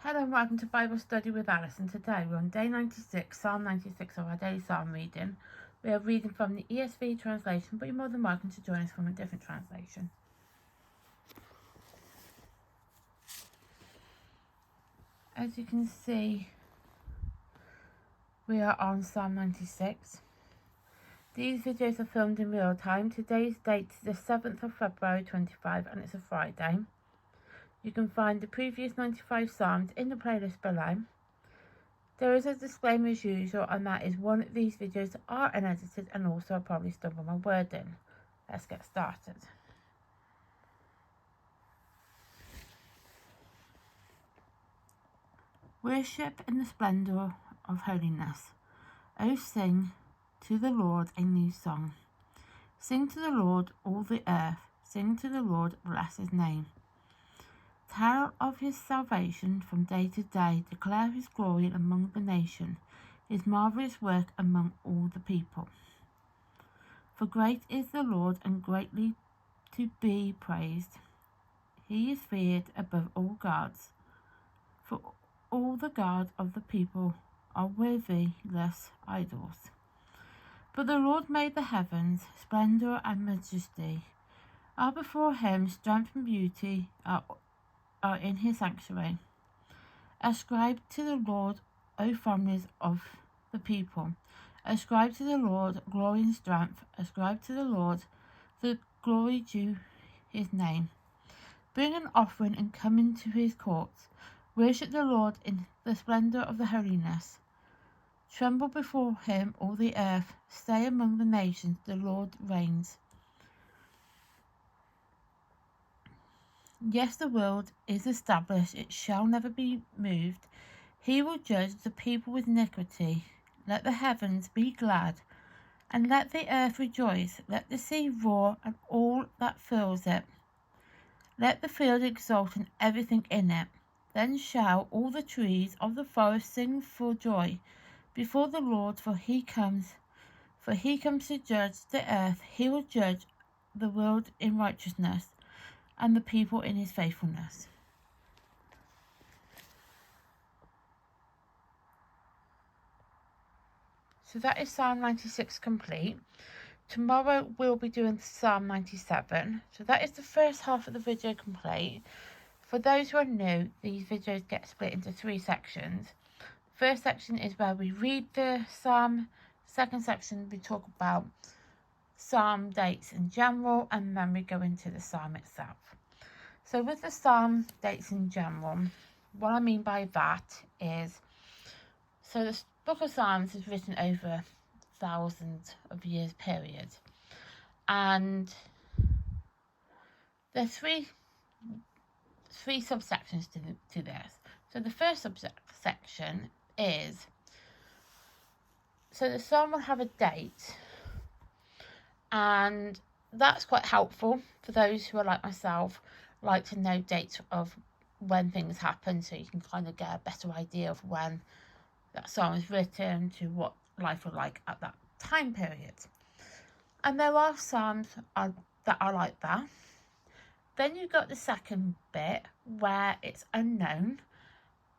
Hello and welcome to Bible Study with Alison. Today we're on day 96, Psalm 96 of our daily Psalm reading. We are reading from the ESV translation, but you're more than welcome to join us from a different translation. As you can see, we are on Psalm 96. These videos are filmed in real time. Today's date is the 7th of February 25 and it's a Friday. You can find the previous 95 Psalms in the playlist below. There is a disclaimer as usual, and that is one of these videos are unedited and also I'll probably stumble my wording. Let's get started. Worship in the splendour of holiness. O sing to the Lord a new song. Sing to the Lord all the earth. Sing to the Lord, bless his name. Tell of his salvation from day to day. Declare his glory among the nations, his marvellous work among all the people. For great is the Lord and greatly to be praised. He is feared above all gods. For all the gods of the people are worthless idols. But the Lord made the heavens, splendour and majesty are before him. Strength and beauty are in his sanctuary. Ascribe to the Lord, O families of the people. Ascribe to the Lord glory and strength. Ascribe to the Lord the glory due his name. Bring an offering and come into his courts. Worship the Lord in the splendour of the holiness. Tremble before him, all the earth. Say among the nations, the Lord reigns. Yes, the world is established, it shall never be moved. He will judge the people with iniquity. Let the heavens be glad, and let the earth rejoice. Let the sea roar, and all that fills it. Let the field exult, and everything in it. Then shall all the trees of the forest sing for joy before the Lord, for he comes to judge the earth. He will judge the world in righteousness, and the people in his faithfulness. So that is Psalm 96 complete. Tomorrow we'll be doing Psalm 97. So that is the first half of the video complete. For those who are new, these videos get split into 3 sections. First section is where we read the psalm. Second section we talk about psalm dates in general, and then we go into the psalm itself. So with the psalm dates in general, what I mean by that is, so the book of Psalms is written over thousands of years period, and there's three subsections to this. So the first subsection is, so the psalm will have a date, and that's quite helpful for those who are like myself, like to know dates of when things happen, so you can kind of get a better idea of when that psalm was written, to what life was like at that time period. And there are psalms that are like that. Then you've got the second bit where it's unknown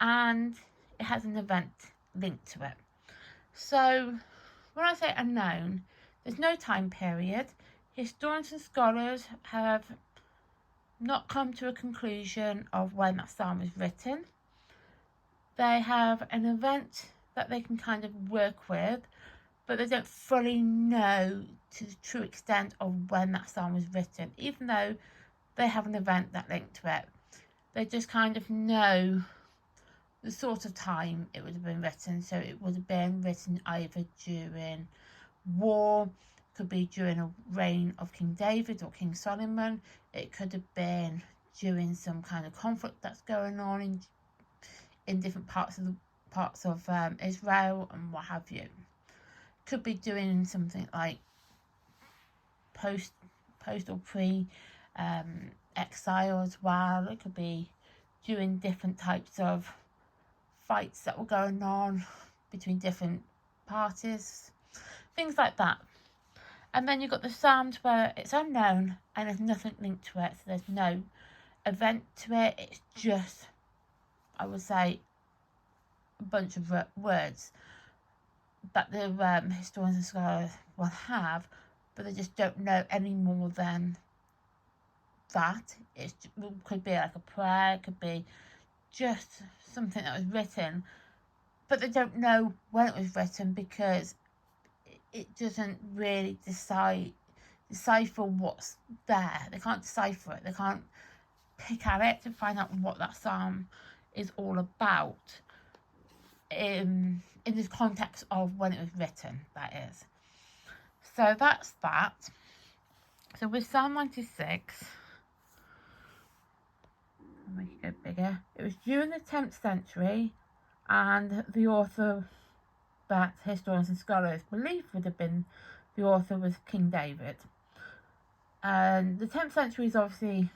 and it has an event linked to it. So when I say unknown, there's no time period. Historians and scholars have not come to a conclusion of when that psalm was written. They have an event that they can kind of work with, but they don't fully know to the true extent of when that psalm was written, even though they have an event that linked to it. They just kind of know the sort of time it would have been written. So it would have been written either during war, could be during a reign of King David or King Solomon. It could have been during some kind of conflict that's going on in different parts of Israel and what have you. Could be doing something like post or pre exile as well. It could be during different types of fights that were going on between different parties, things like that. And then you've got the Psalms where it's unknown and there's nothing linked to it, so there's no event to it. It's just I would say, a bunch of words that the historians and scholars will have, but they just don't know any more than that. It could be like a prayer, it could be just something that was written, but they don't know when it was written because it doesn't really decipher what's there. They can't decipher it. They can't pick at it to find out what that psalm is all about in the context of when it was written, that is. So that's that. So with Psalm 96, I'll make it go bigger. It was during the 10th century, and the author that historians and scholars believe would have been the author was King David. And the 10th century is obviously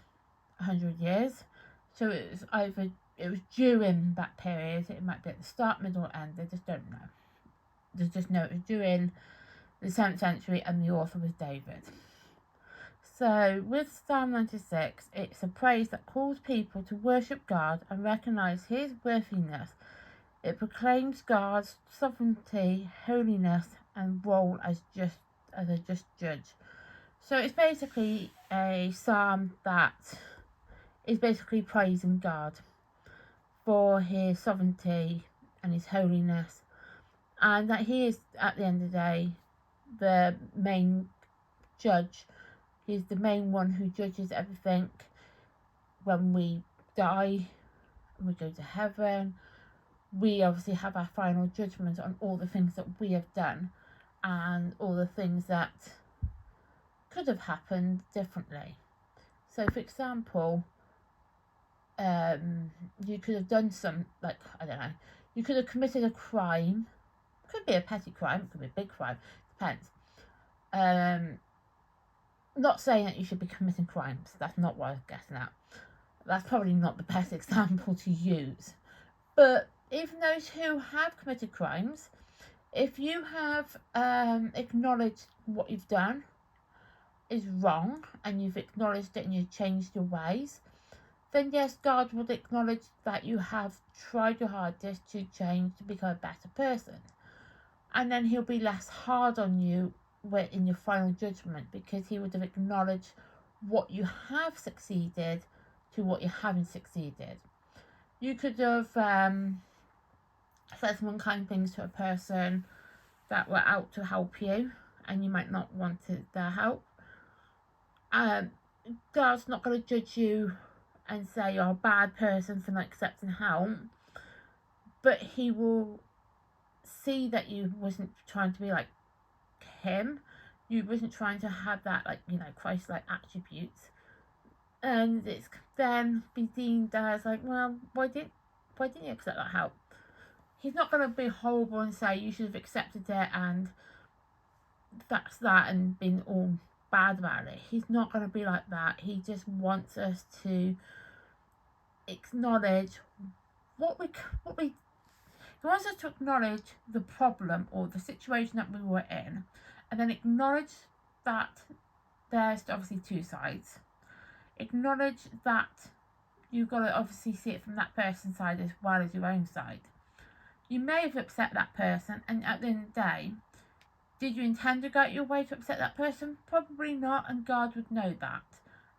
100 years, so it was during that period. It might be at the start, middle, or end. They just don't know. They just know it was during the 10th century, and the author was David. So with Psalm 96, it's a praise that calls people to worship God and recognise His worthiness. It proclaims God's sovereignty, holiness, and role as a just judge. So it's basically a psalm that is basically praising God for His sovereignty and His holiness, and that He is, at the end of the day, the main judge. He's the main one who judges everything. When we die and we go to heaven, we obviously have our final judgment on all the things that we have done and all the things that could have happened differently. So for example, you could have done you could have committed a crime. It could be a petty crime, it could be a big crime, depends. Not saying that you should be committing crimes, that's not what I was getting at. That's probably not the best example to use. But even those who have committed crimes, if you have acknowledged what you've done is wrong, and you've acknowledged it and you've changed your ways, then yes, God will acknowledge that you have tried your hardest to change, to become a better person. And then He'll be less hard on you in your final judgment, because He would have acknowledged what you have succeeded to what you haven't succeeded. You could have said some unkind things to a person that were out to help you, and you might not want their help. God's not going to judge you and say you're a bad person for not accepting help, but He will see that you wasn't trying to be like Him. You wasn't trying to have that, Christ-like attributes, and it's then be deemed as like, well, why didn't you accept that help? He's not going to be horrible and say you should have accepted it and that's that and been all bad about it. He's not going to be like that. He just wants us to acknowledge he wants us to acknowledge the problem or the situation that we were in, and then acknowledge that there's obviously two sides. Acknowledge that you've got to obviously see it from that person's side as well as your own side. You may have upset that person, and at the end of the day, did you intend to go out your way to upset that person? Probably not, and God would know that.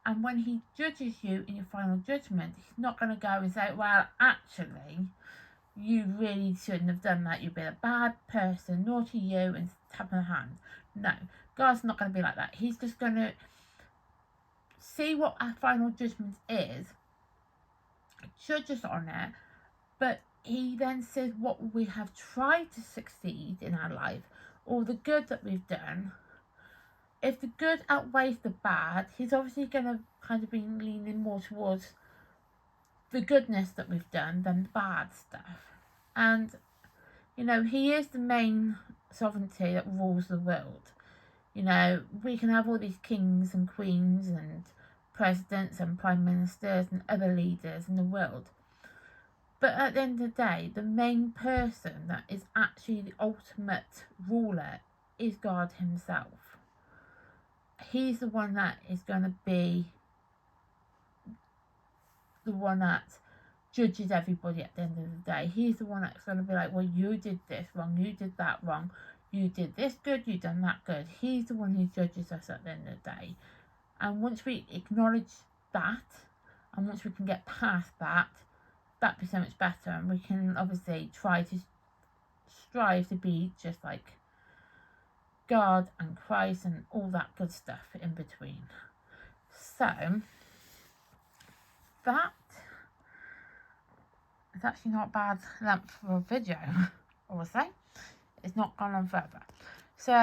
And when He judges you in your final judgment, He's not going to go and say, well, actually, you really shouldn't have done that. You've been a bad person, naughty you, and tap on the hand. No, God's not going to be like that. He's just going to see what our final judgment is, judge us on it, but He then says what we have tried to succeed in our life, or the good that we've done. If the good outweighs the bad, He's obviously going to kind of be leaning more towards the goodness that we've done than the bad stuff. And, He is the main sovereignty that rules the world. We can have all these kings and queens and presidents and prime ministers and other leaders in the world. But at the end of the day, the main person that is actually the ultimate ruler is God Himself. He's the one that is going to be the one that judges everybody at the end of the day. He's the one that's going to be like, well, you did this wrong, you did that wrong, you did this good, you done that good. He's the one who judges us at the end of the day. And once we acknowledge that, and once we can get past that, that'd be so much better. And we can obviously try to strive to be just like God and Christ and all that good stuff in between. So that is actually not a bad length for a video, I will say. It's not gone on further. So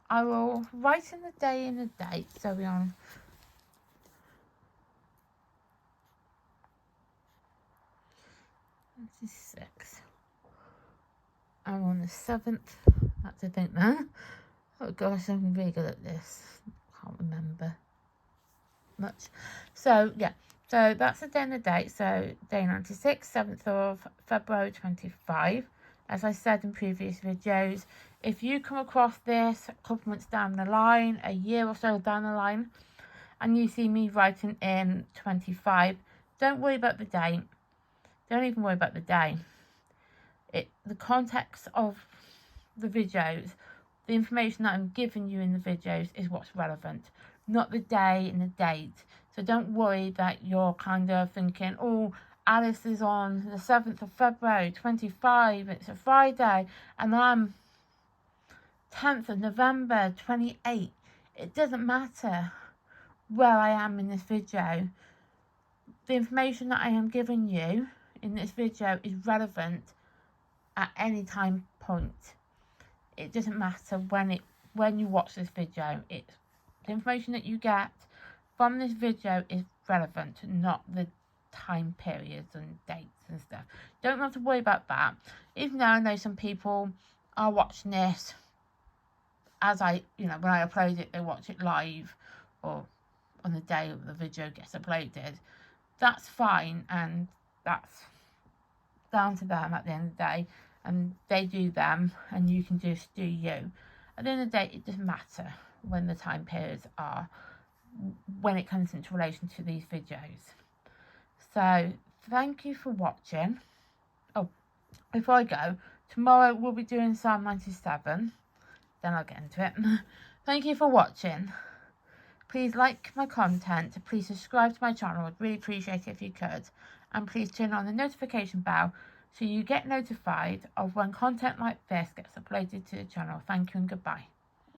I will write in the day and the date. So we're on 26. I'm on the 7th. That's a thing now. Oh gosh, I'm really good at this. Can't remember much. So yeah, so that's the day and the date. So day 96, 7th of February 25. As I said in previous videos, if you come across this a couple months down the line, a year or so down the line, and you see me writing in 25, don't worry about the date. Don't even worry about the day. The context of the videos, the information that I'm giving you in the videos is what's relevant, not the day and the date. So don't worry that you're kind of thinking, oh, Alice is on the 7th of February 25, it's a Friday, and I'm 10th of November 28. It doesn't matter where I am in this video. The information that I am giving you in this video is relevant at any time point. It doesn't matter when you watch this video. It's the information that you get from this video is relevant, not the time periods and dates and stuff. Don't have to worry about that. Even though I know some people are watching this as when I upload it, they watch it live or on the day the video gets uploaded. That's fine, and that's down to them at the end of the day, and they do them and you can just do you. At the end of the day, it doesn't matter when the time periods are when it comes into relation to these videos. So thank you for watching. Oh, before I go, tomorrow we'll be doing Psalm 97, then I'll get into it. Thank you for watching. Please like my content, please subscribe to my channel, I'd really appreciate it if you could, and please turn on the notification bell so you get notified of when content like this gets uploaded to the channel. Thank you and goodbye.